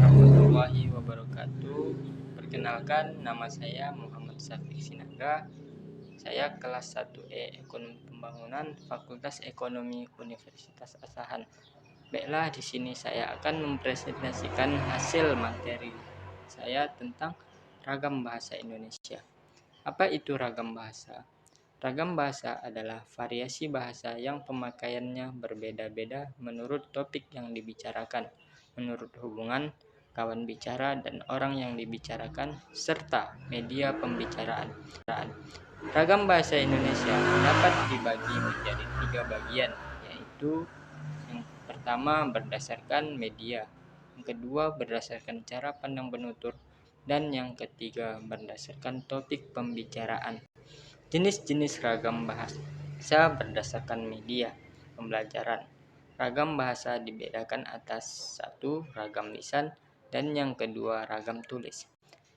warahmatullahi wabarakatuh. Perkenalkan, nama saya Muhammad Syafiq Sinaga. Saya kelas 1E Ekonomi Pembangunan Fakultas Ekonomi Universitas Asahan. Baiklah, di sini saya akan mempresentasikan hasil materi saya tentang ragam bahasa Indonesia. Apa itu ragam bahasa? Ragam bahasa adalah variasi bahasa yang pemakaiannya berbeda-beda menurut topik yang dibicarakan, menurut hubungan kawan bicara dan orang yang dibicarakan, serta media pembicaraan. Ragam bahasa Indonesia dapat dibagi menjadi 3 bagian, yaitu yang pertama berdasarkan media, yang kedua berdasarkan cara pandang penutur, dan yang ketiga berdasarkan topik pembicaraan. Jenis-jenis ragam bahasa berdasarkan media pembelajaran. Ragam bahasa dibedakan atas 1. Ragam lisan, dan yang kedua ragam tulis.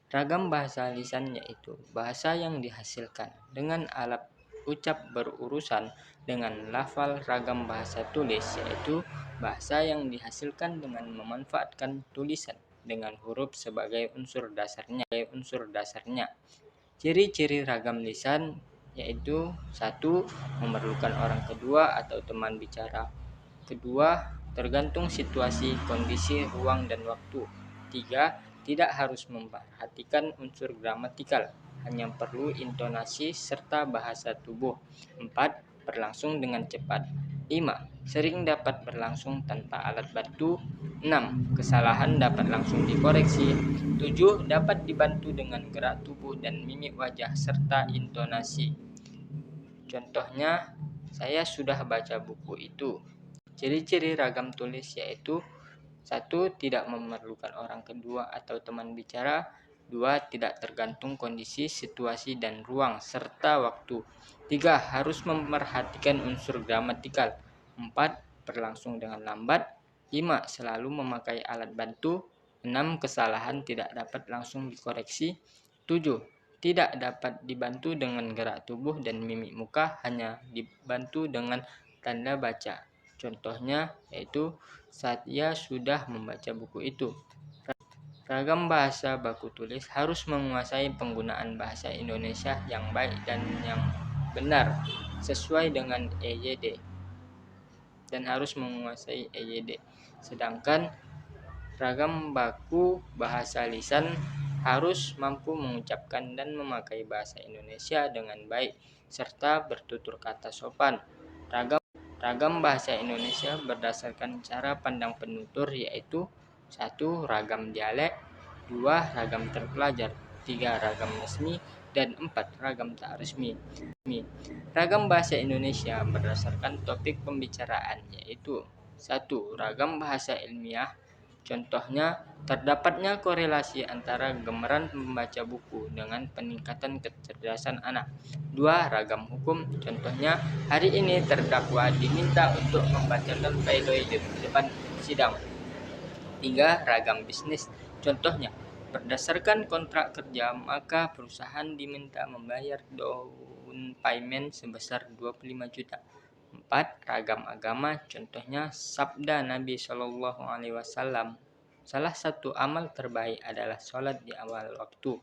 Ragam bahasa lisan yaitu bahasa yang dihasilkan dengan alat ucap berurusan dengan lafal. Ragam bahasa tulis yaitu bahasa yang dihasilkan dengan memanfaatkan tulisan dengan huruf sebagai unsur dasarnya. Ciri-ciri ragam lisan yaitu 1. Memerlukan orang kedua atau teman bicara. Kedua, tergantung situasi, kondisi, ruang, dan waktu. 3. Tidak harus memperhatikan unsur gramatikal, hanya perlu intonasi serta bahasa tubuh. 4. Berlangsung dengan cepat. 5. Sering dapat berlangsung tanpa alat bantu. 6. Kesalahan dapat langsung dikoreksi. 7. Dapat dibantu dengan gerak tubuh dan mimik wajah serta intonasi. Contohnya, saya sudah baca buku itu. Ciri-ciri ragam tulis yaitu 1. Tidak memerlukan orang kedua atau teman bicara. 2. Tidak tergantung kondisi, situasi, dan ruang, serta waktu. 3. Harus memperhatikan unsur gramatikal. 4. Berlangsung dengan lambat. 5. Selalu memakai alat bantu. 6. Kesalahan tidak dapat langsung dikoreksi. 7. Tidak dapat dibantu dengan gerak tubuh dan mimik muka, hanya dibantu dengan tanda baca. Contohnya yaitu saya sudah membaca buku itu. Ragam bahasa baku tulis harus menguasai penggunaan bahasa Indonesia yang baik dan yang benar sesuai dengan EYD dan harus menguasai EYD. Sedangkan ragam baku bahasa lisan harus mampu mengucapkan dan memakai bahasa Indonesia dengan baik serta bertutur kata sopan. Ragam bahasa Indonesia berdasarkan cara pandang penutur yaitu 1. Ragam dialek, 2. Ragam terpelajar, 3. Ragam resmi, dan 4. Ragam tak resmi. Ragam bahasa Indonesia berdasarkan topik pembicaraan yaitu 1. Ragam bahasa ilmiah. Contohnya, terdapatnya korelasi antara gemar membaca buku dengan peningkatan kecerdasan anak. 2. Ragam hukum. Contohnya, hari ini terdakwa diminta untuk membacakan pledoi di depan sidang. 3. Ragam bisnis. Contohnya, berdasarkan kontrak kerja, maka perusahaan diminta membayar down payment sebesar 25 juta. 4. Ragam agama. Contohnya, sabda Nabi SAW, salah satu amal terbaik adalah sholat di awal waktu.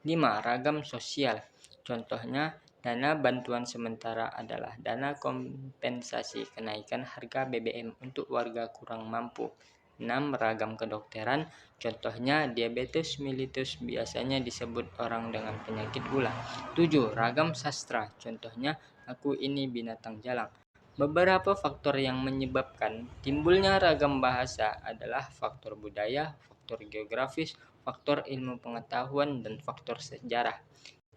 5. Ragam sosial. Contohnya, dana bantuan sementara adalah dana kompensasi kenaikan harga BBM untuk warga kurang mampu. 6. Ragam kedokteran. Contohnya, diabetes mellitus biasanya disebut orang dengan penyakit gula. 7. Ragam sastra. Contohnya, aku ini binatang jalang. Beberapa faktor yang menyebabkan timbulnya ragam bahasa adalah faktor budaya, faktor geografis, faktor ilmu pengetahuan, dan faktor sejarah.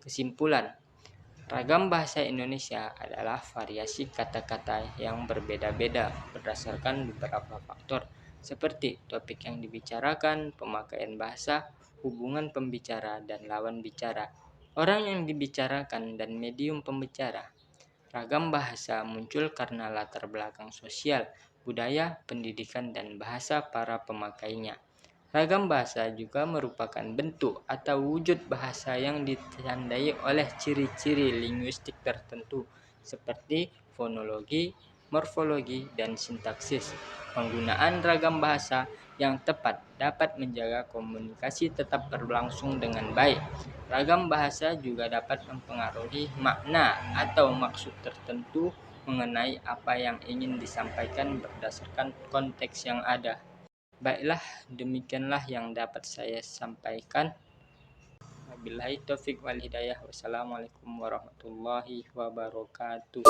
Kesimpulan, ragam bahasa Indonesia adalah variasi kata-kata yang berbeda-beda berdasarkan beberapa faktor, seperti topik yang dibicarakan, pemakaian bahasa, hubungan pembicara dan lawan bicara, orang yang dibicarakan, dan medium pembicara. Ragam bahasa muncul karena latar belakang sosial, budaya, pendidikan, dan bahasa para pemakainya. Ragam bahasa juga merupakan bentuk atau wujud bahasa yang ditandai oleh ciri-ciri linguistik tertentu seperti fonologi, morfologi, dan sintaksis. Penggunaan ragam bahasa yang tepat dapat menjaga komunikasi tetap berlangsung dengan baik. Ragam bahasa juga dapat mempengaruhi makna atau maksud tertentu mengenai apa yang ingin disampaikan berdasarkan konteks yang ada. Baiklah, demikianlah yang dapat saya sampaikan. Wabillahi taufik wal hidayah. Wassalamualaikum warahmatullahi wabarakatuh.